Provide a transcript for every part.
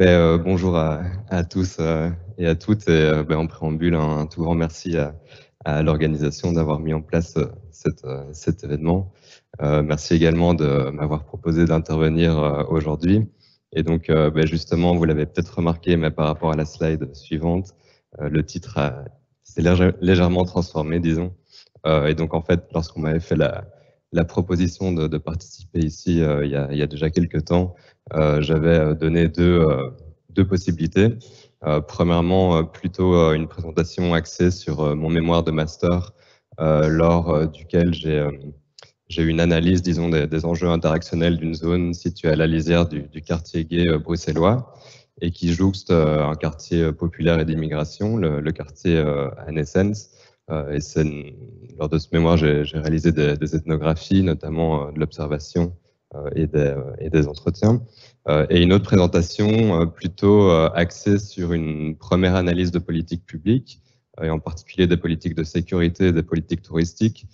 Bonjour à tous et à toutes. En préambule, un tout grand merci à l'organisation d'avoir mis en place cet événement. Merci également de m'avoir proposé d'intervenir aujourd'hui. Et donc, justement, vous l'avez peut-être remarqué, mais par rapport à la slide suivante, le titre s'est légèrement transformé, disons. Et donc, en fait, lorsqu'on m'avait fait la proposition de participer ici il y a déjà quelques temps, j'avais donné deux possibilités. Premièrement, plutôt une présentation axée sur mon mémoire de master, lors duquel j'ai eu une analyse, disons, des enjeux interactionnels d'une zone située à la lisière du quartier gay bruxellois et qui jouxte un quartier populaire et d'immigration, le quartier Anne-Essence. Lors de ce mémoire, j'ai réalisé des ethnographies, notamment de l'observation et des entretiens. Et une autre présentation plutôt axée sur une première analyse de politique publique, et en particulier des politiques de sécurité et des politiques touristiques,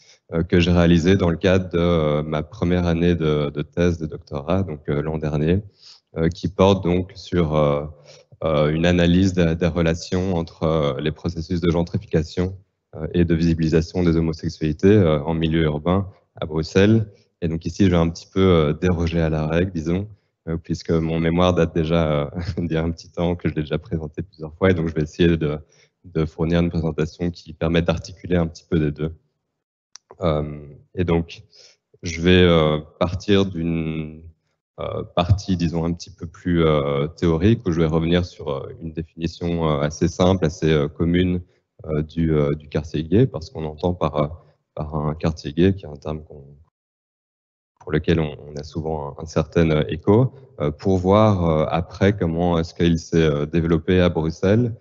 que j'ai réalisées dans le cadre de ma première année de thèse de doctorat, donc l'an dernier, qui porte donc sur une analyse des relations entre les processus de gentrification et de visibilisation des homosexualités en milieu urbain à Bruxelles. Et donc ici, je vais un petit peu déroger à la règle, disons, puisque mon mémoire date déjà d'il y a un petit temps, que je l'ai déjà présenté plusieurs fois, et donc je vais essayer de fournir une présentation qui permet d'articuler un petit peu des deux. Et donc, je vais partir d'une partie, disons, un petit peu plus théorique, où je vais revenir sur une définition assez simple, assez commune du quartier gay, parce qu'on entend par un quartier gay, qui est un terme pour lequel on a souvent un certain écho, pour voir après comment est-ce qu'il s'est développé à Bruxelles,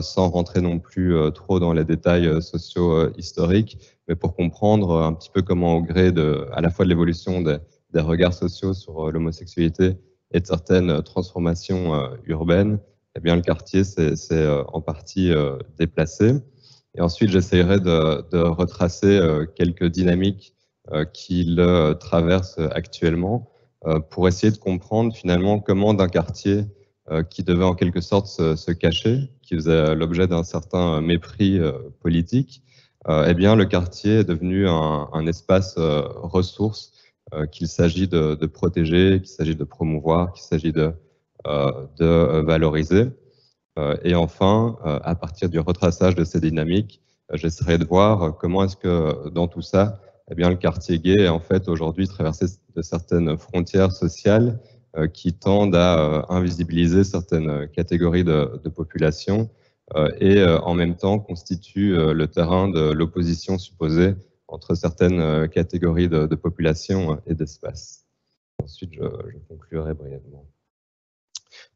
sans rentrer non plus trop dans les détails sociaux historiques, mais pour comprendre un petit peu comment, au gré à la fois de l'évolution des regards sociaux sur l'homosexualité et de certaines transformations urbaines, eh bien, le quartier s'est en partie déplacé. Et ensuite, j'essaierai de retracer quelques dynamiques qui le traverse actuellement, pour essayer de comprendre finalement comment d'un quartier qui devait en quelque sorte se cacher, qui faisait l'objet d'un certain mépris politique, eh bien le quartier est devenu un espace ressource qu'il s'agit de protéger, qu'il s'agit de promouvoir, qu'il s'agit de valoriser. Et enfin, à partir du retraçage de ces dynamiques, j'essaierai de voir comment est-ce que dans tout ça, eh bien, le quartier gay est en fait aujourd'hui traversé de certaines frontières sociales qui tendent à invisibiliser certaines catégories de population et en même temps constitue le terrain de l'opposition supposée entre certaines catégories de population et d'espace. Ensuite, je conclurai brièvement.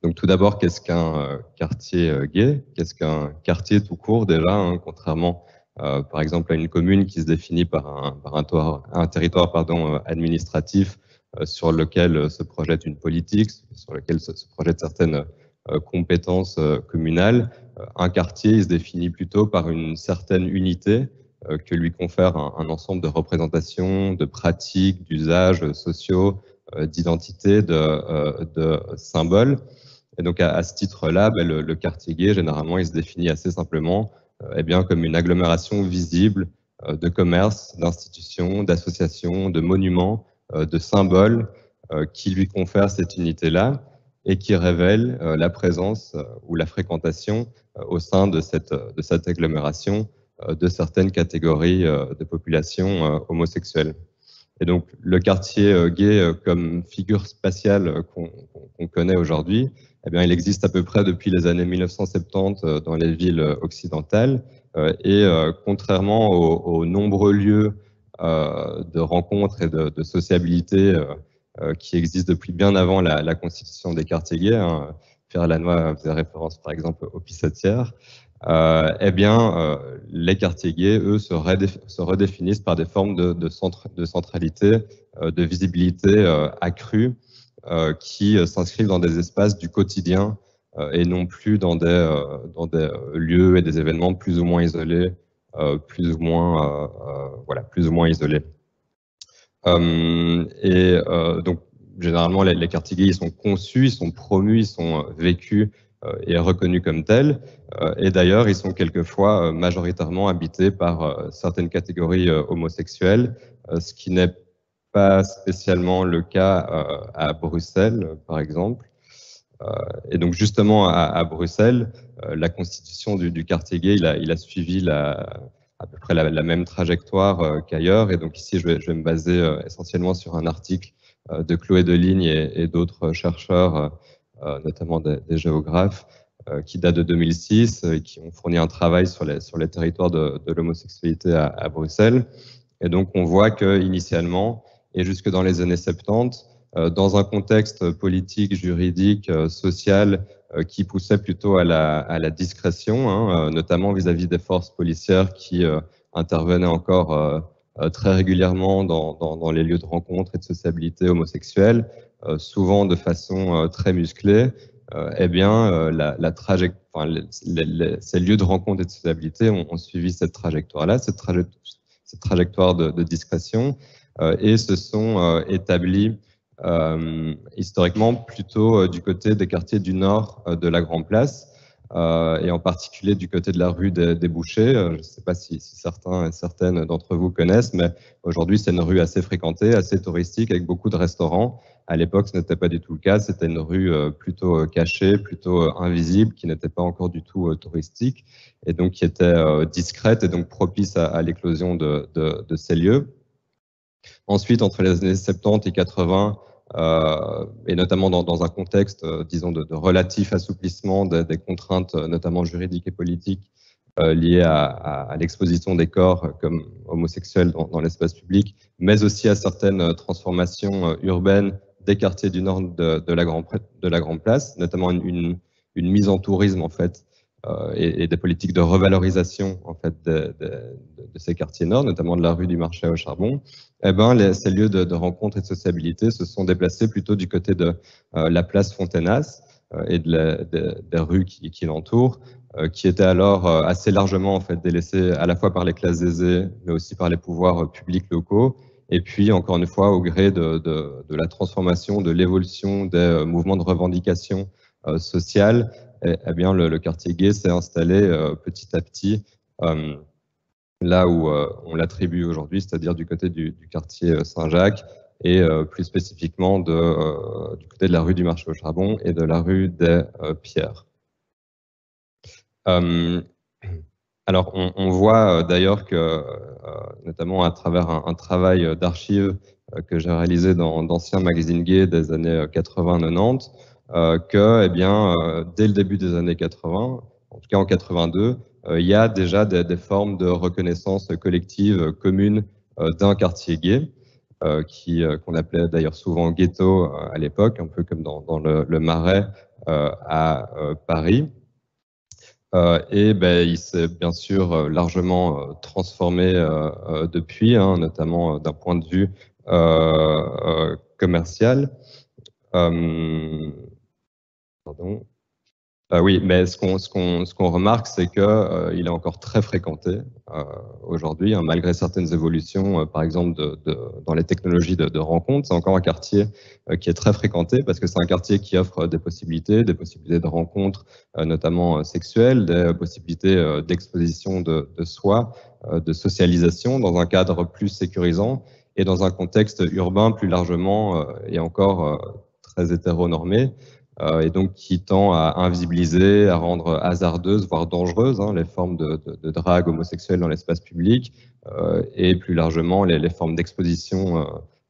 Donc tout d'abord, qu'est-ce qu'un quartier gay? Qu'est-ce qu'un quartier tout court déjà, hein, contrairement par exemple à une commune qui se définit par un territoire administratif sur lequel se projette une politique, sur lequel se projettent certaines compétences communales. Un quartier, il se définit plutôt par une certaine unité que lui confère un ensemble de représentations, de pratiques, d'usages sociaux, d'identités, de symboles. Et donc à ce titre-là, le quartier gay, généralement, il se définit assez simplement eh bien, comme une agglomération visible de commerces, d'institutions, d'associations, de monuments, de symboles qui lui confèrent cette unité-là et qui révèlent la présence ou la fréquentation au sein de cette agglomération de certaines catégories de population homosexuelle. Et donc, le quartier gay comme figure spatiale qu'on connaît aujourd'hui, eh bien, il existe à peu près depuis les années 1970 dans les villes occidentales. Et contrairement aux nombreux lieux de rencontres et de sociabilité qui existent depuis bien avant la constitution des quartiers gays, hein, Pierre Lannoy faisait référence par exemple aux Pissatières, eh bien, les quartiers gays, eux, se redéfinissent par des formes de centralité, de visibilité accrue, qui s'inscrivent dans des espaces du quotidien et non plus dans des lieux et des événements plus ou moins isolés, plus ou moins isolés. Donc, généralement, les quartiers gays, ils sont conçus, ils sont promus, ils sont vécus et reconnus comme tels. Et d'ailleurs, ils sont quelquefois majoritairement habités par certaines catégories homosexuelles, ce qui n'est pas spécialement le cas à Bruxelles, par exemple. Et donc justement à Bruxelles, la constitution du quartier gay, il a suivi à peu près la même trajectoire qu'ailleurs. Et donc ici, je vais me baser essentiellement sur un article de Chloé Deligne et d'autres chercheurs, notamment des géographes, qui date de 2006 et qui ont fourni un travail sur les territoires de l'homosexualité à Bruxelles. Et donc on voit que initialement, et jusque dans les années 70, dans un contexte politique, juridique, social, qui poussait plutôt à la discrétion, hein, notamment vis-à-vis des forces policières qui intervenaient encore très régulièrement dans les lieux de rencontre et de sociabilité homosexuelle, souvent de façon très musclée. Eh bien, ces lieux de rencontre et de sociabilité ont suivi cette trajectoire-là, cette trajectoire de discrétion, et se sont établis historiquement plutôt du côté des quartiers du nord de la Grand Place, et en particulier du côté de la rue des Bouchers. Je ne sais pas si certains et certaines d'entre vous connaissent, mais aujourd'hui c'est une rue assez fréquentée, assez touristique, avec beaucoup de restaurants. À l'époque, ce n'était pas du tout le cas. C'était une rue plutôt cachée, plutôt invisible, qui n'était pas encore du tout touristique, et donc qui était discrète et donc propice à l'éclosion de ces lieux. Ensuite, entre les années 70 et 80, et notamment dans un contexte, disons, de relatif assouplissement des contraintes, notamment juridiques et politiques, liées à l'exposition des corps comme homosexuels dans l'espace public, mais aussi à certaines transformations urbaines des quartiers du nord de la Grand Place, notamment une mise en tourisme, en fait, et des politiques de revalorisation, en fait, de ces quartiers nord, notamment de la rue du Marché au Charbon. Eh ben, ces lieux de rencontre et de sociabilité se sont déplacés plutôt du côté de la place Fontenas et des rues qui l'entourent, qui étaient alors assez largement en fait délaissées à la fois par les classes aisées, mais aussi par les pouvoirs publics locaux. Et puis, encore une fois, au gré de la transformation, de l'évolution des mouvements de revendication sociale, eh bien, le quartier gay s'est installé petit à petit là où on l'attribue aujourd'hui, c'est-à-dire du côté du quartier Saint-Jacques, et plus spécifiquement du côté de la rue du Marché au Charbon et de la rue des Pierres. Alors, on voit d'ailleurs que, notamment à travers un travail d'archives que j'ai réalisé dans d'anciens magazines gays des années 80-90, que, eh bien, dès le début des années 80, en tout cas en 82, il y a déjà des formes de reconnaissance collective commune d'un quartier gay, qu'on appelait d'ailleurs souvent ghetto à l'époque, un peu comme dans le Marais à Paris. Et ben, il s'est bien sûr largement transformé depuis, hein, notamment d'un point de vue commercial. Pardon. Oui, mais ce qu'on remarque, c'est que il est encore très fréquenté aujourd'hui, hein, malgré certaines évolutions, par exemple dans les technologies de rencontre. C'est encore un quartier qui est très fréquenté parce que c'est un quartier qui offre des possibilités de rencontres, notamment sexuelles, des possibilités d'exposition de soi, de socialisation dans un cadre plus sécurisant et dans un contexte urbain plus largement et encore très hétéronormé. Et donc qui tend à invisibiliser, à rendre hasardeuses, voire dangereuses, hein, les formes de drague homosexuelle dans l'espace public, et plus largement les formes d'exposition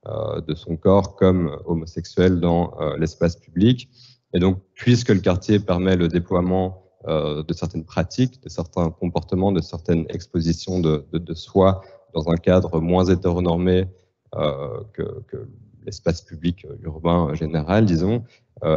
de son corps comme homosexuel dans l'espace public. Et donc, puisque le quartier permet le déploiement de certaines pratiques, de certains comportements, de certaines expositions de soi dans un cadre moins hétéronormé que l'espace public urbain général, disons,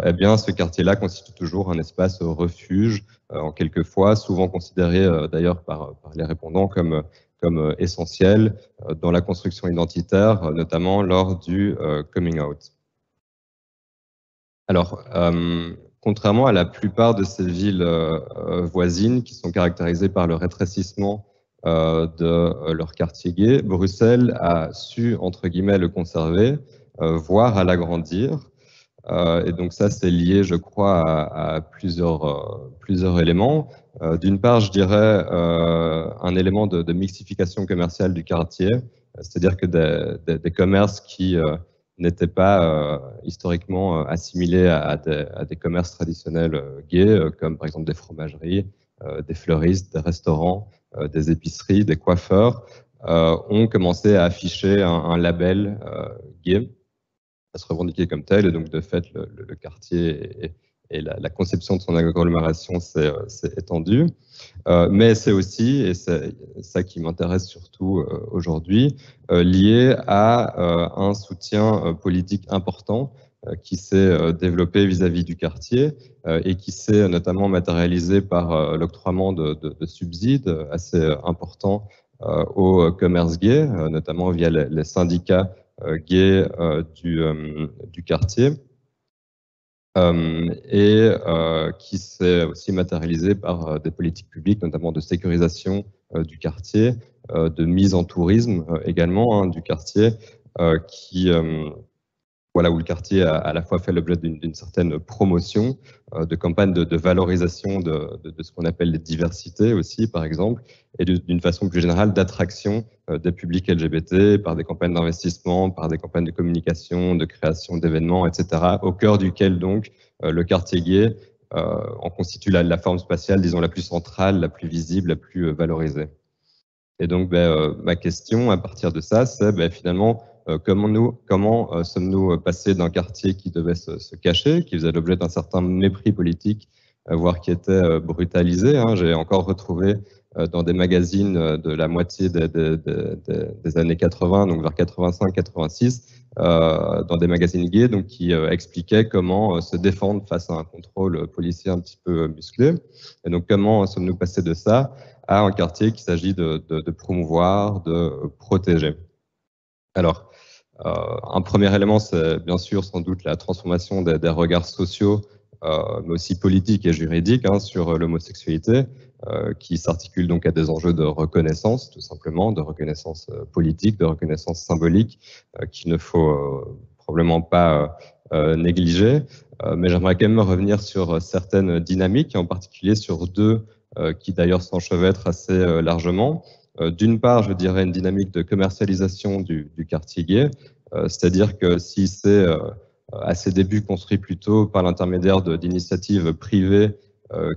eh bien, ce quartier-là constitue toujours un espace refuge, en quelquefois, souvent considéré d'ailleurs par les répondants comme essentiel dans la construction identitaire, notamment lors du coming out. Alors, contrairement à la plupart de ces villes voisines qui sont caractérisées par le rétrécissement de leur quartier gay, Bruxelles a su, entre guillemets, le conserver voire à l'agrandir. Et donc ça, c'est lié, je crois, à plusieurs éléments. D'une part, je dirais un élément de mixification commerciale du quartier, c'est-à-dire que des commerces qui n'étaient pas historiquement assimilés à des commerces traditionnels gays, comme par exemple des fromageries, des fleuristes, des restaurants, des épiceries, des coiffeurs, ont commencé à afficher un label gay, à se revendiquer comme tel, et donc de fait le quartier et la conception de son agglomération s'est étendue. Mais c'est aussi, et c'est ça qui m'intéresse surtout aujourd'hui, lié à un soutien politique important qui s'est développé vis-à-vis du quartier et qui s'est notamment matérialisé par l'octroiement de subsides assez importants au commerce gay, notamment via les syndicats gays du quartier. Et qui s'est aussi matérialisé par des politiques publiques, notamment de sécurisation du quartier, de mise en tourisme également du quartier, voilà, où le quartier a à la fois fait l'objet d'une certaine promotion, de campagnes de valorisation de ce qu'on appelle les diversités aussi, par exemple, et d'une façon plus générale d'attraction des publics LGBT par des campagnes d'investissement, par des campagnes de communication, de création d'événements, etc., au cœur duquel donc le quartier gay en constitue la forme spatiale, disons, la plus centrale, la plus visible, la plus valorisée. Et donc, ma question à partir de ça, c'est finalement, comment sommes-nous passés d'un quartier qui devait se cacher, qui faisait l'objet d'un certain mépris politique, voire qui était brutalisé. J'ai encore retrouvé dans des magazines de la moitié des années 80, donc vers 85-86, dans des magazines gays, donc qui expliquaient comment se défendre face à un contrôle policier un petit peu musclé. Et donc, comment sommes-nous passés de ça à un quartier qu'il s'agit de promouvoir, de protéger. Alors, un premier élément, c'est bien sûr sans doute la transformation des regards sociaux, mais aussi politiques et juridiques sur l'homosexualité, qui s'articule donc à des enjeux de reconnaissance, tout simplement, de reconnaissance politique, de reconnaissance symbolique, qu'il ne faut probablement pas négliger. Mais j'aimerais quand même revenir sur certaines dynamiques, et en particulier sur deux qui d'ailleurs s'enchevêtrent assez largement. D'une part, je dirais une dynamique de commercialisation du quartier gay, c'est-à-dire que si c'est à ses débuts construit plutôt par l'intermédiaire d'initiatives privées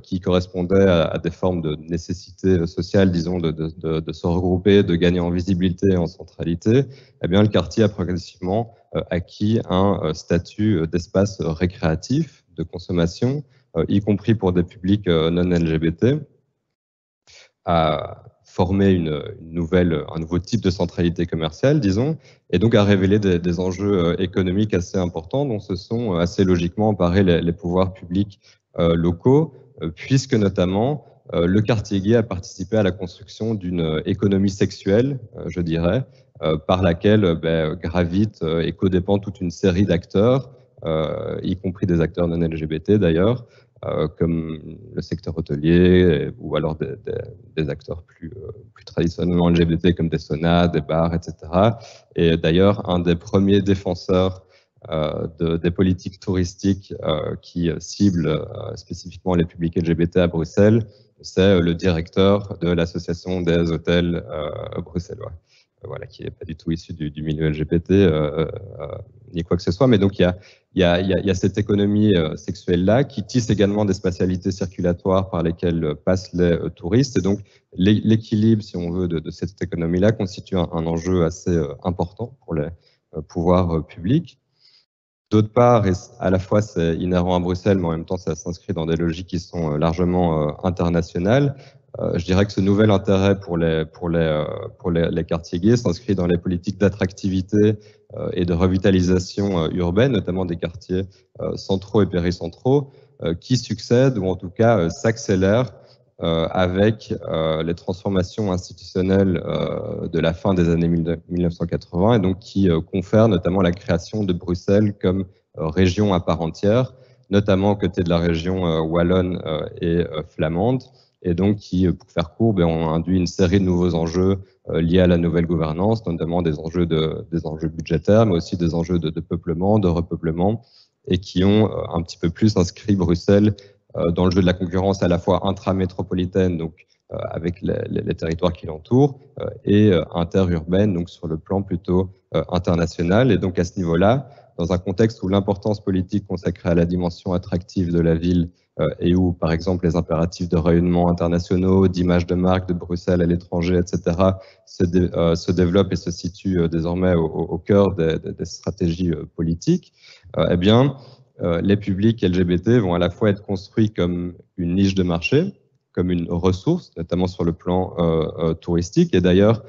qui correspondaient à des formes de nécessité sociale, disons, de se regrouper, de gagner en visibilité et en centralité, eh bien, le quartier a progressivement acquis un statut d'espace récréatif, de consommation, y compris pour des publics non LGBT, à former un nouveau type de centralité commerciale, disons, et donc à révéler des enjeux économiques assez importants dont se sont assez logiquement emparés les pouvoirs publics locaux, puisque notamment le quartier gay a participé à la construction d'une économie sexuelle, je dirais, par laquelle gravite et codépend toute une série d'acteurs, y compris des acteurs non LGBT d'ailleurs, comme le secteur hôtelier ou alors des acteurs plus traditionnellement LGBT comme des saunas, des bars, etc. Et d'ailleurs, un des premiers défenseurs des politiques touristiques qui ciblent spécifiquement les publics LGBT à Bruxelles, c'est le directeur de l'association des hôtels bruxellois. Voilà, qui n'est pas du tout issu du milieu LGBT ni quoi que ce soit, mais donc il y a cette économie sexuelle-là qui tisse également des spatialités circulatoires par lesquelles passent les touristes, et donc l'équilibre, si on veut, de cette économie-là constitue un enjeu assez important pour les pouvoirs publics. D'autre part, et à la fois c'est inhérent à Bruxelles, mais en même temps ça s'inscrit dans des logiques qui sont largement internationales, je dirais que ce nouvel intérêt pour les quartiers gays s'inscrit dans les politiques d'attractivité et de revitalisation urbaine, notamment des quartiers centraux et péricentraux, qui succèdent ou en tout cas s'accélèrent avec les transformations institutionnelles de la fin des années 1980, et donc qui confèrent notamment la création de Bruxelles comme région à part entière, notamment aux côtés de la région wallonne et flamande, et donc qui, pour faire court, ont induit une série de nouveaux enjeux liés à la nouvelle gouvernance, notamment des enjeux budgétaires, mais aussi des enjeux de peuplement, de repeuplement, et qui ont un petit peu plus inscrit Bruxelles dans le jeu de la concurrence à la fois intramétropolitaine, donc avec les territoires qui l'entourent, et interurbaine, donc sur le plan plutôt international. Et donc à ce niveau-là, dans un contexte où l'importance politique consacrée à la dimension attractive de la ville et où, par exemple, les impératifs de rayonnement internationaux, d'image de marque de Bruxelles à l'étranger, etc., se développent et se situent désormais au cœur des stratégies politiques, eh bien, les publics LGBT vont à la fois être construits comme une niche de marché, comme une ressource, notamment sur le plan touristique. Et d'ailleurs,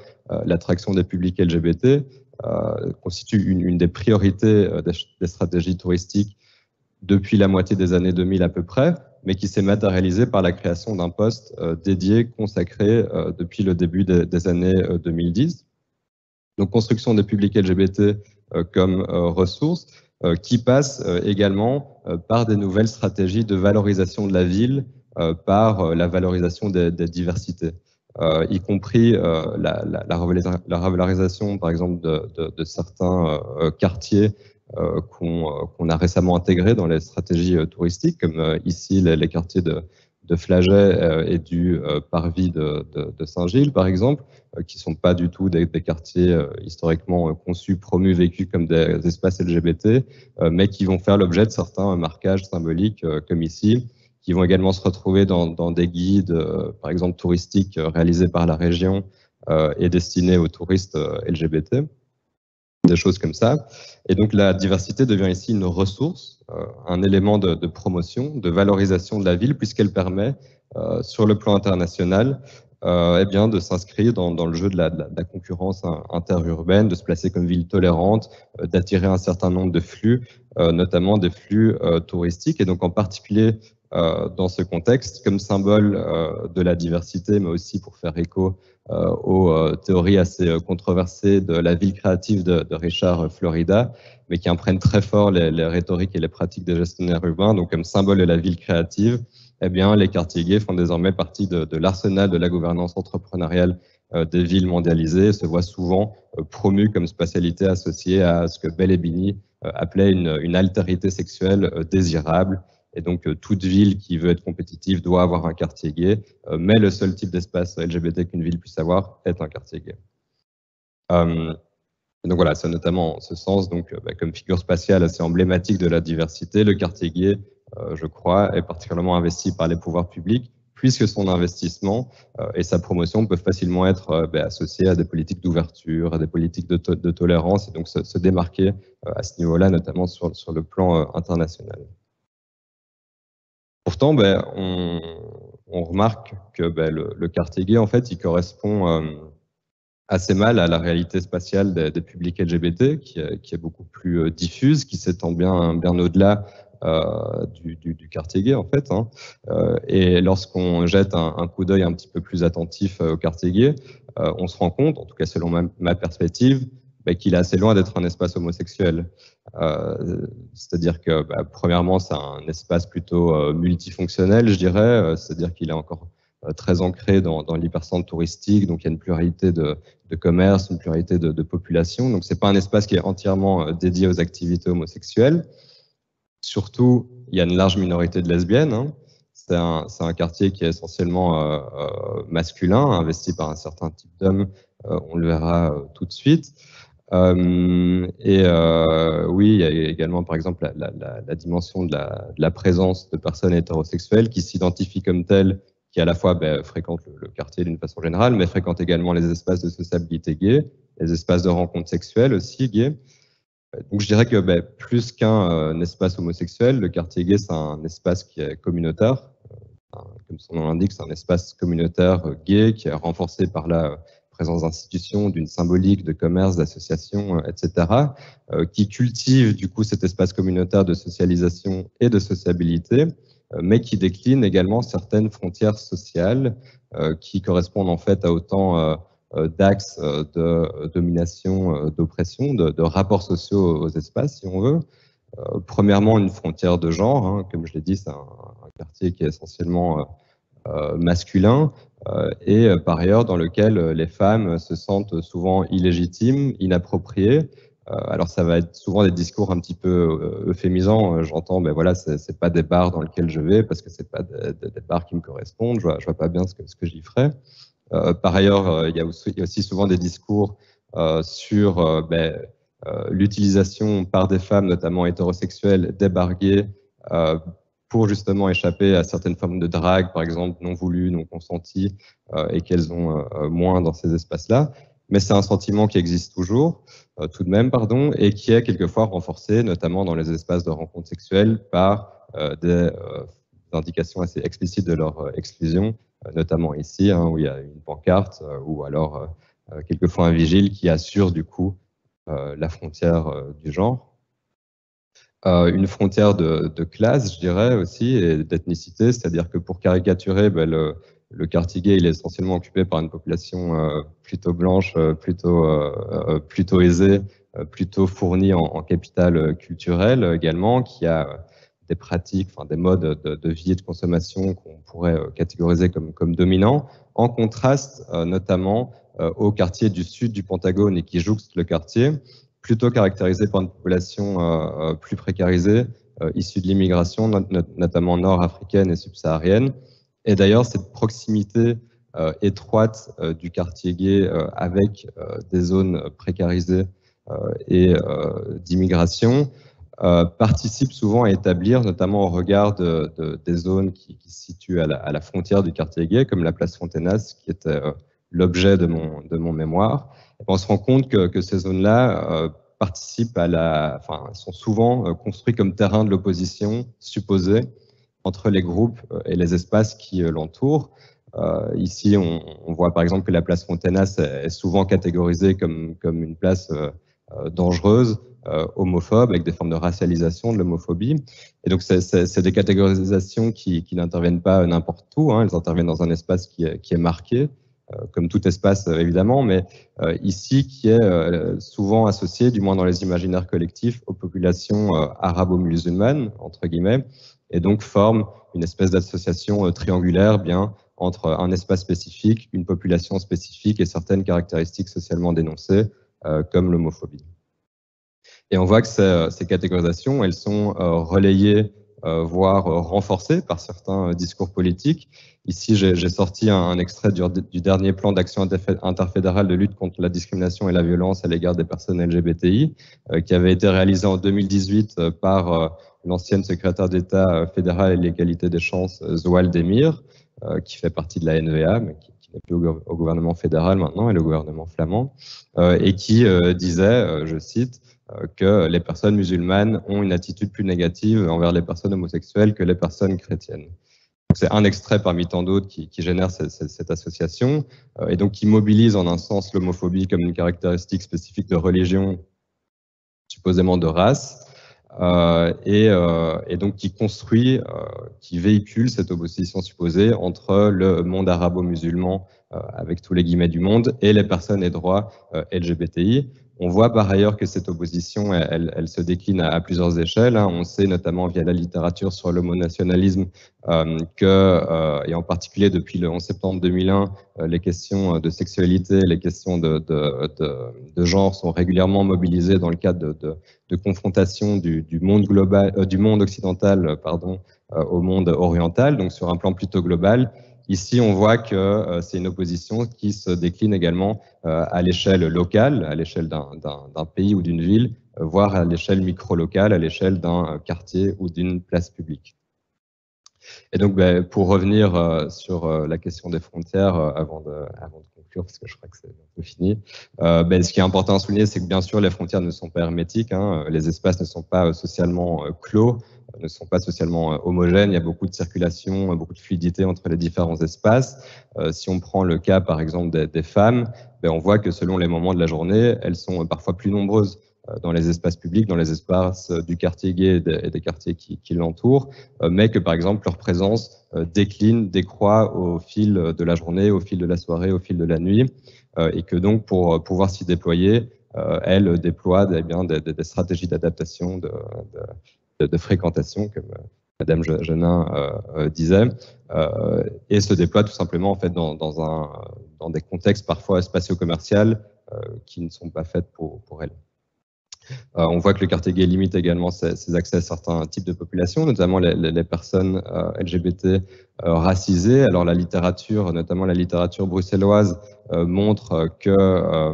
l'attraction des publics LGBT constitue une des priorités des stratégies touristiques depuis la moitié des années 2000 à peu près, mais qui s'est matérialisée par la création d'un poste dédié, consacré depuis le début des années 2010. Donc, construction des publics LGBT comme ressource, qui passe également par des nouvelles stratégies de valorisation de la ville, par la valorisation des diversités, y compris la revalorisation, par exemple, de certains quartiers qu'on a récemment intégrés dans les stratégies touristiques, comme ici les quartiers de Flagey et du parvis de Saint-Gilles, par exemple, qui ne sont pas du tout des quartiers historiquement conçus, promus, vécus comme des espaces LGBT, mais qui vont faire l'objet de certains marquages symboliques, comme ici, qui vont également se retrouver dans des guides, par exemple touristiques, réalisés par la région et destinés aux touristes LGBT, des choses comme ça. Et donc la diversité devient ici une ressource, un élément de promotion, de valorisation de la ville, puisqu'elle permet, sur le plan international, eh bien, de s'inscrire dans le jeu de la concurrence interurbaine, de se placer comme ville tolérante, d'attirer un certain nombre de flux, notamment des flux touristiques. Et donc en particulier dans ce contexte, comme symbole de la diversité, mais aussi pour faire écho aux théories assez controversées de la ville créative de Richard Florida, mais qui imprègnent très fort les rhétoriques et les pratiques des gestionnaires urbains. Donc comme symbole de la ville créative, eh bien, les quartiers gays font désormais partie de l'arsenal de la gouvernance entrepreneuriale des villes mondialisées, se voient souvent promus comme spatialité associée à ce que Bell et Bini appelait une altérité sexuelle désirable. Et donc, toute ville qui veut être compétitive doit avoir un quartier gay, mais le seul type d'espace LGBT qu'une ville puisse avoir est un quartier gay. Donc voilà, c'est notamment en ce sens, donc, comme figure spatiale assez emblématique de la diversité, le quartier gay, je crois, est particulièrement investi par les pouvoirs publics, puisque son investissement et sa promotion peuvent facilement être associés à des politiques d'ouverture, à des politiques de tolérance, et donc se démarquer à ce niveau-là, notamment sur le plan international. Pourtant, on remarque que le quartier gay, en fait, il correspond assez mal à la réalité spatiale des publics LGBT, qui est beaucoup plus diffuse, qui s'étend bien au-delà du quartier gay, en fait. Et lorsqu'on jette un coup d'œil un petit peu plus attentif au quartier gay, on se rend compte, en tout cas selon ma perspective, qu'il est assez loin d'être un espace homosexuel. C'est-à-dire que, premièrement, c'est un espace plutôt multifonctionnel, je dirais, c'est-à-dire qu'il est encore très ancré dans l'hypercentre touristique, donc il y a une pluralité de commerces, une pluralité de populations, donc c'est pas un espace qui est entièrement dédié aux activités homosexuelles. Surtout, il y a une large minorité de lesbiennes, hein. C'est un quartier qui est essentiellement masculin, investi par un certain type d'hommes, on le verra tout de suite. Oui, il y a également, par exemple, la dimension de la présence de personnes hétérosexuelles qui s'identifient comme telles, qui à la fois fréquentent le quartier d'une façon générale, mais fréquentent également les espaces de sociabilité gays, les espaces de rencontres sexuelles aussi gays. Donc je dirais que plus qu'un espace homosexuel, le quartier gay, c'est un espace qui est communautaire. Comme son nom l'indique, c'est un espace communautaire gay qui est renforcé par la présence d'institutions, d'une symbolique, de commerce, d'associations, etc., qui cultive du coup cet espace communautaire de socialisation et de sociabilité, mais qui décline également certaines frontières sociales qui correspondent en fait à autant d'axes de domination, d'oppression, de rapports sociaux aux espaces, si on veut. Premièrement, une frontière de genre, hein, comme je l'ai dit, c'est un quartier qui est essentiellement masculin, et par ailleurs dans lequel les femmes se sentent souvent illégitimes, inappropriées. Alors ça va être souvent des discours un petit peu euphémisants. J'entends, ben voilà, c'est pas des bars dans lesquels je vais parce que c'est pas des bars qui me correspondent. Je vois pas bien ce que j'y ferais. Par ailleurs, il y a aussi souvent des discours sur l'utilisation par des femmes, notamment hétérosexuelles, des bars gays, pour justement échapper à certaines formes de drague, par exemple non voulues, non consenties, et qu'elles ont moins dans ces espaces-là. Mais c'est un sentiment qui existe toujours, tout de même, pardon, et qui est quelquefois renforcé, notamment dans les espaces de rencontres sexuelles, par des indications assez explicites de leur exclusion, notamment ici, hein, où il y a une pancarte, ou alors quelquefois un vigile qui assure du coup la frontière du genre. Une frontière de classe, je dirais aussi, et d'ethnicité, c'est-à-dire que pour caricaturer, ben, le quartier gay, il est essentiellement occupé par une population plutôt blanche, plutôt aisée, plutôt fournie en capital culturel également, qui a des pratiques, enfin des modes de vie et de consommation qu'on pourrait catégoriser comme dominants, en contraste notamment au quartier du sud du Pentagone et qui jouxte le quartier, plutôt caractérisé par une population plus précarisée, issue de l'immigration, notamment nord-africaine et subsaharienne. Et d'ailleurs, cette proximité étroite du quartier gay avec des zones précarisées et d'immigration participe souvent à établir, notamment au regard des zones qui se situent à la frontière du quartier gay, comme la place Fontenas, qui était l'objet de mon mémoire. On se rend compte que ces zones-là participent sont souvent construites comme terrain de l'opposition supposée entre les groupes et les espaces qui l'entourent. Ici, on voit par exemple que la place Fontenas est souvent catégorisée comme une place dangereuse, homophobe, avec des formes de racialisation, de l'homophobie. Et donc, c'est des catégorisations qui n'interviennent pas n'importe où, hein. Elles interviennent dans un espace qui est marqué, comme tout espace évidemment, mais ici qui est souvent associé, du moins dans les imaginaires collectifs, aux populations arabo-musulmanes, entre guillemets, et donc forme une espèce d'association triangulaire bien entre un espace spécifique, une population spécifique et certaines caractéristiques socialement dénoncées, comme l'homophobie. Et on voit que ces catégorisations, elles sont relayées, voire renforcées par certains discours politiques. Ici, j'ai sorti un extrait du dernier plan d'action interfédérale de lutte contre la discrimination et la violence à l'égard des personnes LGBTI, qui avait été réalisé en 2018 par l'ancienne secrétaire d'État fédérale à l'égalité des chances, Zoual Demir, qui fait partie de la NVA, mais qui n'est plus au gouvernement fédéral maintenant, et le gouvernement flamand, et qui disait, je cite, que les personnes musulmanes ont une attitude plus négative envers les personnes homosexuelles que les personnes chrétiennes. C'est un extrait parmi tant d'autres qui génère cette association et donc qui mobilise en un sens l'homophobie comme une caractéristique spécifique de religion, supposément de race, et donc qui construit, qui véhicule cette opposition supposée entre le monde arabo-musulman, avec tous les guillemets du monde, et les personnes et droits LGBTI. On voit par ailleurs que cette opposition, elle se décline à plusieurs échelles, hein. On sait notamment via la littérature sur l'homonationalisme et en particulier depuis le 11 septembre 2001, les questions de sexualité, les questions de genre sont régulièrement mobilisées dans le cadre de confrontation du monde global, du monde occidental, au monde oriental, donc sur un plan plutôt global. Ici, on voit que c'est une opposition qui se décline également à l'échelle locale, à l'échelle d'un pays ou d'une ville, voire à l'échelle micro-locale, à l'échelle d'un quartier ou d'une place publique. Et donc, pour revenir sur la question des frontières, avant de conclure, parce que je crois que c'est un peu fini, ce qui est important à souligner, c'est que bien sûr, les frontières ne sont pas hermétiques, hein, les espaces ne sont pas socialement clos, ne sont pas socialement homogènes, il y a beaucoup de circulation, beaucoup de fluidité entre les différents espaces. Si on prend le cas, par exemple, des femmes, on voit que selon les moments de la journée, elles sont parfois plus nombreuses dans les espaces publics, dans les espaces du quartier gay et des quartiers qui l'entourent, mais que par exemple leur présence décline, décroît au fil de la journée, au fil de la soirée, au fil de la nuit, et que donc pour pouvoir s'y déployer, elles déploient des stratégies d'adaptation, de fréquentation, comme Madame Genin disait, et se déploie tout simplement en fait dans des contextes parfois spatio-commerciaux qui ne sont pas faits pour elle. On voit que le quartier gay limite également ses accès à certains types de populations, notamment les personnes LGBT racisées. Alors la littérature, notamment la littérature bruxelloise, montre que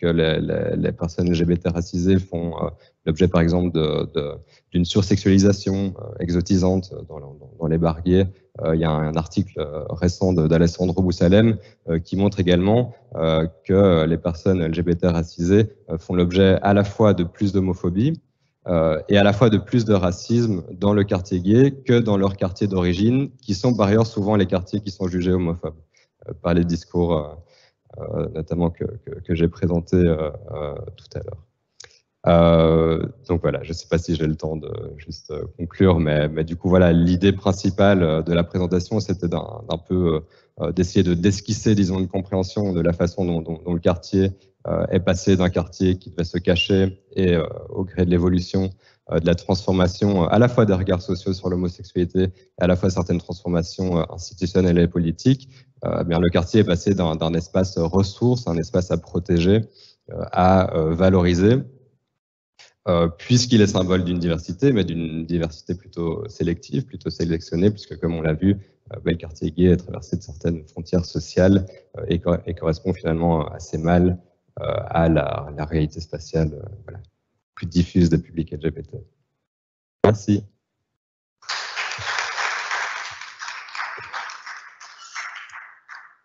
les personnes LGBT racisées font l'objet par exemple d'une sursexualisation exotisante dans les bars gays. Il y a un article récent d'Alessandro Boussalem qui montre également que les personnes LGBT racisées font l'objet à la fois de plus d'homophobie et à la fois de plus de racisme dans le quartier gay que dans leur quartier d'origine, qui sont par ailleurs souvent les quartiers qui sont jugés homophobes par les discours notamment que j'ai présentés tout à l'heure. Donc voilà, je ne sais pas si j'ai le temps de juste conclure, mais du coup voilà, l'idée principale de la présentation, c'était d'un peu d'essayer d'esquisser, disons, une compréhension de la façon dont le quartier est passé d'un quartier qui devait se cacher et au gré de l'évolution, de la transformation à la fois des regards sociaux sur l'homosexualité et à la fois certaines transformations institutionnelles et politiques, bien le quartier est passé d'un espace ressource, un espace à protéger, à valoriser. Puisqu'il est symbole d'une diversité, mais d'une diversité plutôt sélective, plutôt sélectionnée, puisque comme on l'a vu, le quartier gay est traversé de certaines frontières sociales et correspond finalement assez mal à la réalité spatiale voilà, plus diffuse des publics LGBT. Merci.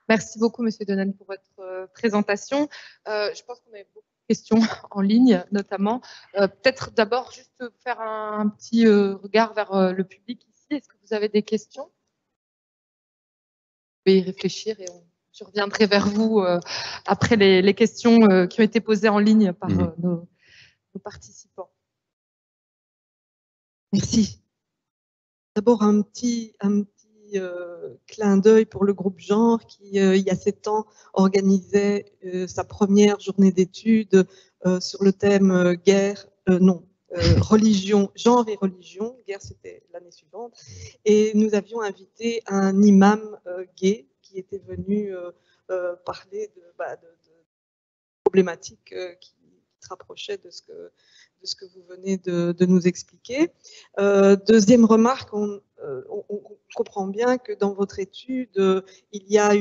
Merci beaucoup, Monsieur Donnan, pour votre présentation. Je pense qu'on a beaucoup de questions en ligne, notamment. Peut-être d'abord juste faire un petit regard vers le public ici. Est-ce que vous avez des questions? Vous pouvez y réfléchir et je reviendrai vers vous après les questions qui ont été posées en ligne par nos participants. Merci. D'abord, un petit clin d'œil pour le groupe Genre qui, il y a 7 ans, organisait sa première journée d'études sur le thème religion, genre et religion. Guerre, c'était l'année suivante. Et nous avions invité un imam gay qui était venu parler de problématiques qui se rapprochaient de ce que vous venez de nous expliquer. Deuxième remarque, on comprend bien que dans votre étude, il y a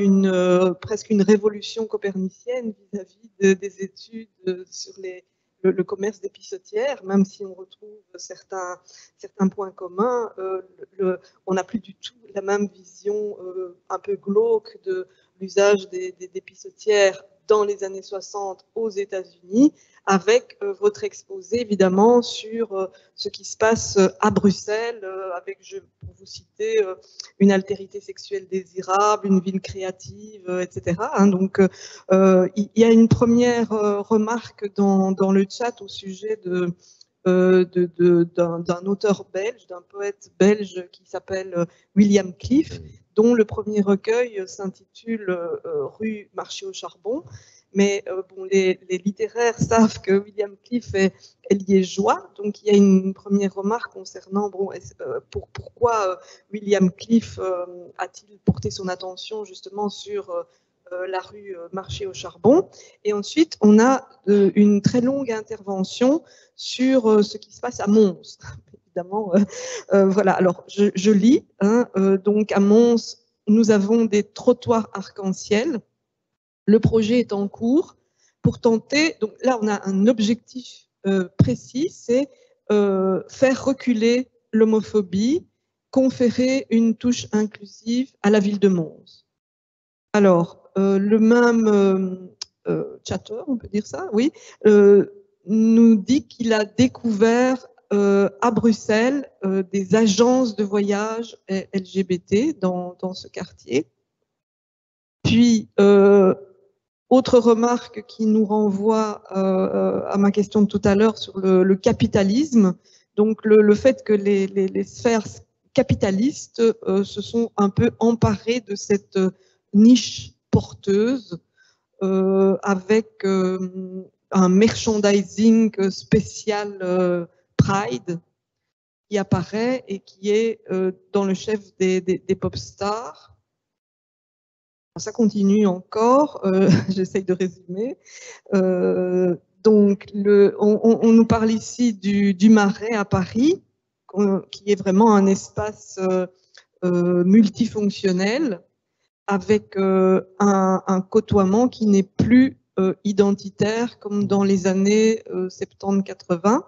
presque une révolution copernicienne vis-à-vis des études sur le commerce d'épiceutières, même si on retrouve certains points communs, on n'a plus du tout la même vision un peu glauque de l'usage des épiceutières dans les années 60 aux États-Unis, avec votre exposé évidemment sur ce qui se passe à Bruxelles, avec, pour vous citer, une altérité sexuelle désirable, une ville créative, etc. Donc, il y a une première remarque dans le chat au sujet d'un auteur belge, d'un poète belge qui s'appelle William Cliff, dont le premier recueil s'intitule Rue Marché au Charbon. Mais bon, les littéraires savent que William Cliff est liégeois, donc il y a une première remarque concernant pourquoi William Cliff a-t-il porté son attention justement sur la rue Marché au Charbon. Et ensuite, on a une très longue intervention sur ce qui se passe à Mons. Évidemment, voilà. Alors, je lis. Donc, à Mons, nous avons des trottoirs arc-en-ciel. Le projet est en cours pour tenter. Donc là, on a un objectif précis, c'est faire reculer l'homophobie, conférer une touche inclusive à la ville de Mons. Alors, le même chatter, on peut dire ça, oui, nous dit qu'il a découvert à Bruxelles des agences de voyage LGBT dans ce quartier. Puis, autre remarque qui nous renvoie à ma question de tout à l'heure sur le capitalisme, donc le fait que les sphères capitalistes se sont un peu emparées de cette niche porteuse avec un merchandising spécial Pride qui apparaît et qui est dans le chef des pop stars. Ça continue encore, j'essaye de résumer. Donc, on nous parle ici du Marais à Paris, qui est vraiment un espace multifonctionnel, avec un côtoiement qui n'est plus identitaire comme dans les années 70-80.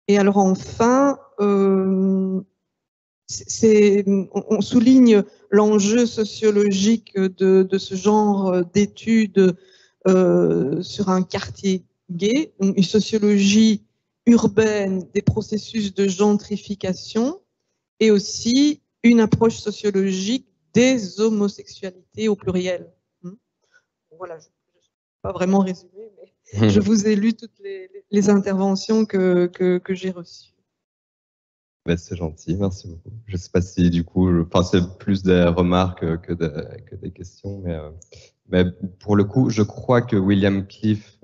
Et alors enfin, on souligne l'enjeu sociologique de ce genre d'études sur un quartier gay, donc une sociologie urbaine des processus de gentrification et aussi une approche sociologique des homosexualités au pluriel. Voilà, je ne vais pas vraiment résumer, mais je vous ai lu toutes les interventions que j'ai reçues. Ben, c'est gentil, merci beaucoup. Je ne sais pas si du coup, c'est plus des remarques que des questions, mais pour le coup, je crois que William Cliff,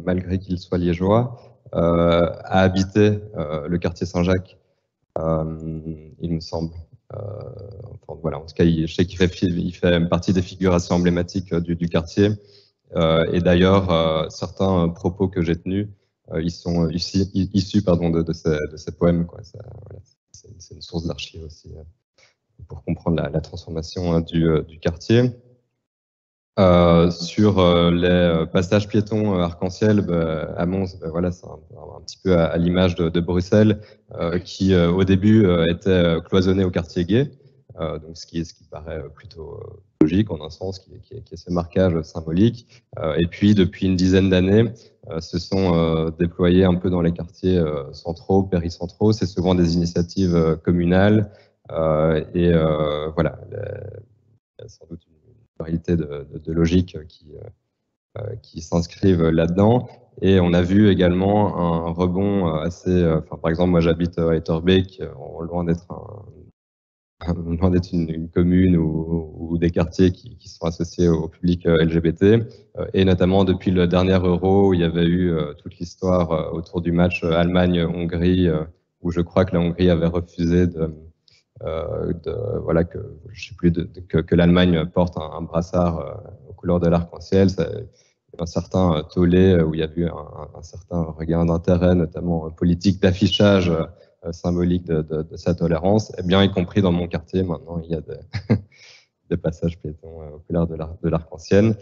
malgré qu'il soit liégeois, a habité le quartier Saint-Jacques, il me semble. Enfin, voilà, en tout cas, je sais qu'il fait partie des figures assez emblématiques du quartier. Et d'ailleurs, certains propos que j'ai tenus, ils sont issus de ces poèmes. Voilà, c'est une source d'archives aussi pour comprendre la transformation du quartier. Sur les passages piétons arc-en-ciel, à Mons, voilà, c'est un petit peu à l'image de Bruxelles, qui au début était cloisonné au quartier gay, donc ce qui paraît plutôt logique en un sens, qui est ce marquage symbolique. Et puis depuis une dizaine d'années, se sont déployés un peu dans les quartiers centraux, péricentraux. C'est souvent des initiatives communales et voilà, il y a sans doute une réalité de logique qui s'inscrivent là-dedans. Et on a vu également un rebond assez. Par exemple, moi j'habite à Etterbeek, loin d'être une commune ou des quartiers qui sont associés au public LGBT. Et notamment depuis le dernier Euro, où il y avait eu toute l'histoire autour du match Allemagne-Hongrie, où je crois que la Hongrie avait refusé voilà, que je sais plus que l'Allemagne porte un brassard aux couleurs de l'arc-en-ciel. Un certain tollé où il y a eu un certain regain d'intérêt, notamment politique, d'affichage symbolique de sa tolérance. Et bien, y compris dans mon quartier, maintenant, il y a des passages piétons aux couleurs de l'arc-en-ciel.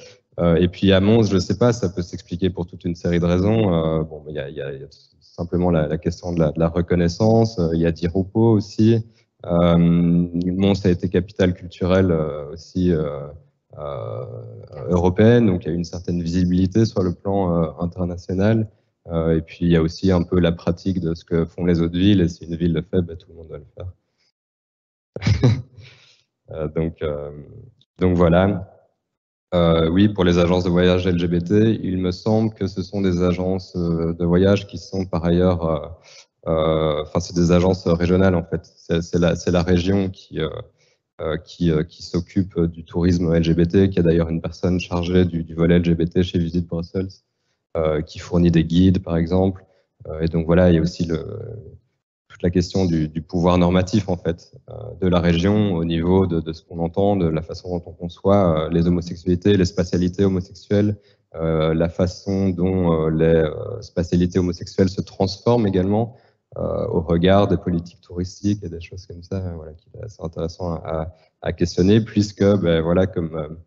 Et puis à Mons, je ne sais pas, ça peut s'expliquer pour toute une série de raisons. Bon, il y a simplement la question de la reconnaissance. Il y a Dirupo aussi. Mons a été capitale culturelle aussi européenne, donc il y a une certaine visibilité sur le plan international. Et puis il y a aussi un peu la pratique de ce que font les autres villes, et si une ville le fait, tout le monde doit le faire. Donc voilà. Oui, pour les agences de voyage LGBT, il me semble que ce sont des agences de voyage qui sont par ailleurs, c'est des agences régionales en fait. C'est la région qui s'occupe du tourisme LGBT, qui a d'ailleurs une personne chargée du volet LGBT chez Visit Brussels, qui fournit des guides par exemple. Et donc voilà, il y a aussi toute la question du pouvoir normatif en fait de la région au niveau de ce qu'on entend, de la façon dont on conçoit les homosexualités, les spatialités homosexuelles, la façon dont les spatialités homosexuelles se transforment également au regard des politiques touristiques et des choses comme ça, voilà, qui est assez intéressant à questionner, puisque voilà, comme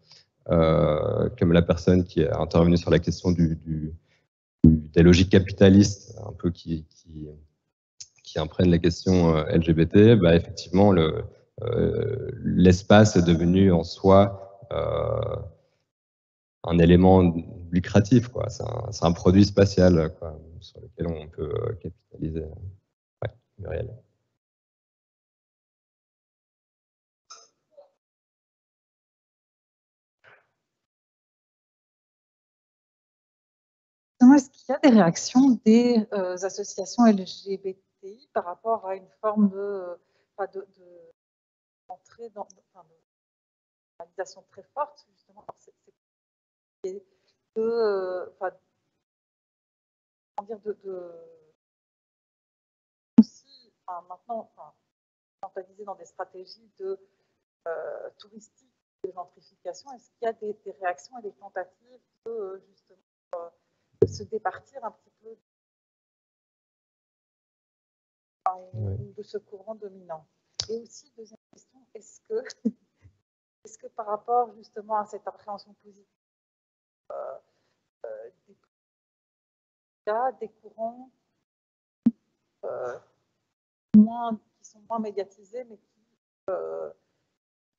la personne qui est intervenue sur la question des logiques capitalistes, un peu qui imprègnent les questions LGBT, effectivement, l'espace est devenu en soi un élément lucratif, quoi. C'est un produit spatial, quoi, sur lequel on peut capitaliser. Ouais, Muriel. Est-ce qu'il y a des réactions des associations LGBTI par rapport à une forme d'entrée dans une réalisation très forte, justement, aussi maintenant mentalisé dans des stratégies de touristiques, de gentrification. Est-ce qu'il y a des réactions et des tentatives de justement se départir un petit peu de ce courant dominant? Et aussi, deuxième question, est-ce que par rapport justement à cette appréhension positive des courants qui sont moins médiatisés, mais qui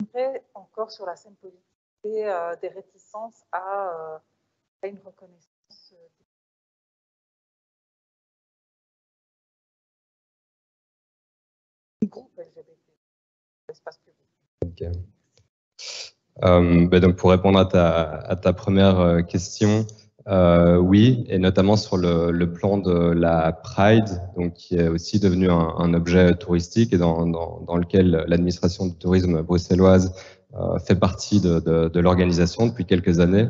seraient encore sur la scène politique des réticences à une reconnaissance du groupe LGBT dans l'espace public? Okay. Donc pour répondre à ta première question, oui, et notamment sur le plan de la Pride, donc qui est aussi devenu un objet touristique et dans lequel l'administration du tourisme bruxelloise fait partie de l'organisation depuis quelques années.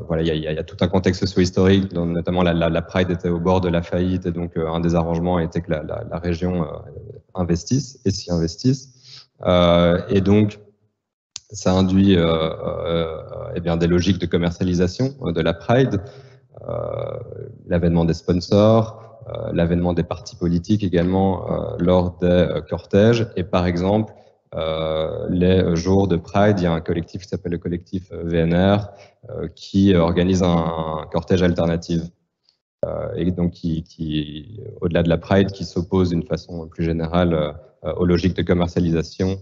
Voilà, il y a tout un contexte socio-historique, notamment la Pride était au bord de la faillite et donc un des arrangements était que la région investisse et s'y investisse. Et donc ça induit eh bien, des logiques de commercialisation de la Pride, l'avènement des sponsors, l'avènement des partis politiques également lors des cortèges. Et par exemple, les jours de Pride, il y a un collectif qui s'appelle le collectif VNR qui organise un cortège alternatif. Et donc qui au-delà de la Pride, qui s'oppose d'une façon plus générale aux logiques de commercialisation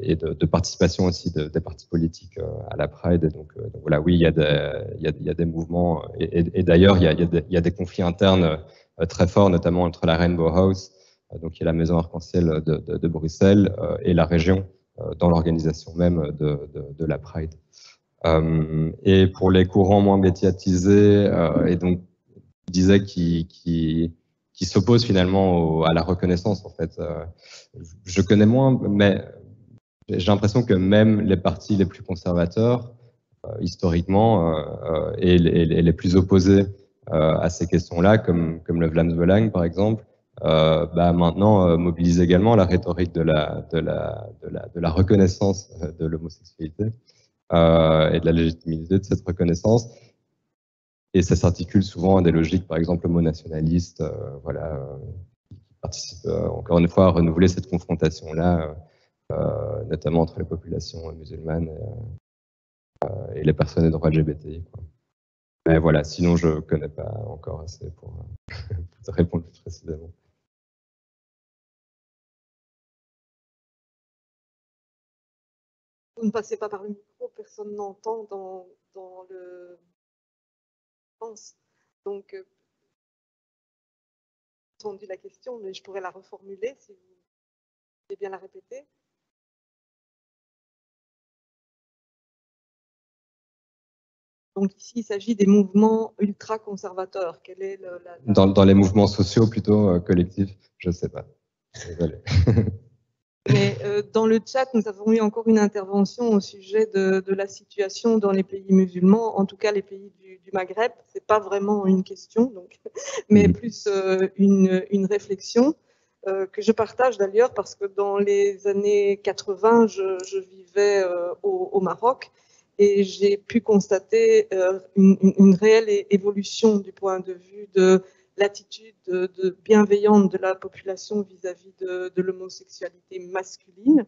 et de participation aussi des partis politiques à la Pride. Et donc voilà, oui, il y a des mouvements et d'ailleurs il y a des conflits internes très forts, notamment entre la Rainbow House, donc qui est la maison arc-en-ciel de Bruxelles, et la région dans l'organisation même de la Pride. Et pour les courants moins médiatisés, et donc je disais qui s'opposent finalement à la reconnaissance en fait. Je connais moins, mais j'ai l'impression que même les partis les plus conservateurs, historiquement, et les plus opposés à ces questions-là, comme le Vlaams Belang par exemple, maintenant mobilisent également la rhétorique de la reconnaissance de l'homosexualité et de la légitimité de cette reconnaissance. Et ça s'articule souvent à des logiques, par exemple, homo-nationalistes, voilà, qui participent encore une fois à renouveler cette confrontation-là, notamment entre les populations musulmanes et les personnes des droits LGBTI, quoi. Mais voilà, sinon je connais pas encore assez pour te répondre plus précisément. Vous ne passez pas par le micro, personne n'entend dans le sens. Donc, j'ai entendu la question, mais je pourrais la reformuler si vous voulez bien la répéter. Donc ici, il s'agit des mouvements ultra-conservateurs. Quel est Dans les mouvements sociaux plutôt collectifs, je ne sais pas. Désolé. Mais dans le chat, nous avons eu encore une intervention au sujet de la situation dans les pays musulmans, en tout cas les pays du Maghreb. C'est pas vraiment une question, donc, mais plus une réflexion que je partage d'ailleurs parce que dans les années 80, je vivais au Maroc et j'ai pu constater une réelle évolution du point de vue de l'attitude bienveillante de la population vis-à-vis de l'homosexualité masculine.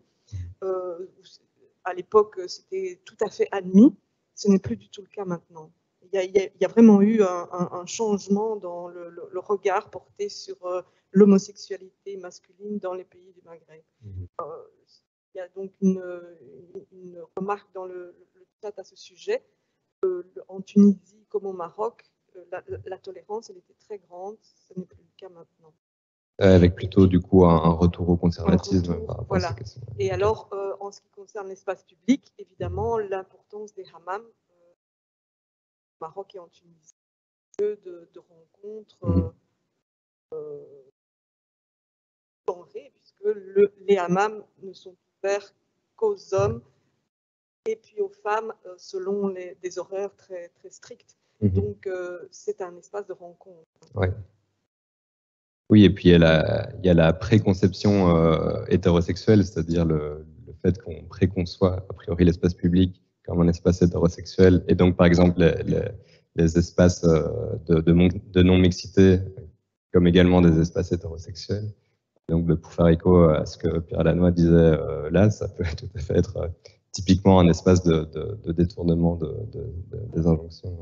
À l'époque, c'était tout à fait admis. Ce n'est plus du tout le cas maintenant. Il y a vraiment eu un changement dans le regard porté sur l'homosexualité masculine dans les pays du Maghreb. Il y a donc une remarque dans le chat à ce sujet. En Tunisie comme au Maroc, la tolérance, elle était très grande, ce n'est plus le cas maintenant. Avec plutôt du coup un retour au conservatisme par rapport à ces questions. Et alors, en ce qui concerne l'espace public, évidemment, l'importance des hammams au Maroc et en Tunisie, de rencontres genrées, puisque les hammams ne sont ouverts qu'aux hommes et puis aux femmes selon des horaires très, très stricts. Donc, c'est un espace de rencontre. Ouais. Oui, et puis il y a la préconception hétérosexuelle, c'est-à-dire le fait qu'on préconçoit a priori l'espace public comme un espace hétérosexuel, et donc par exemple les espaces de non-mixité comme également des espaces hétérosexuels. Donc pour faire écho à ce que Pierre Lanois disait là, ça peut tout à fait être typiquement un espace de détournement des injonctions.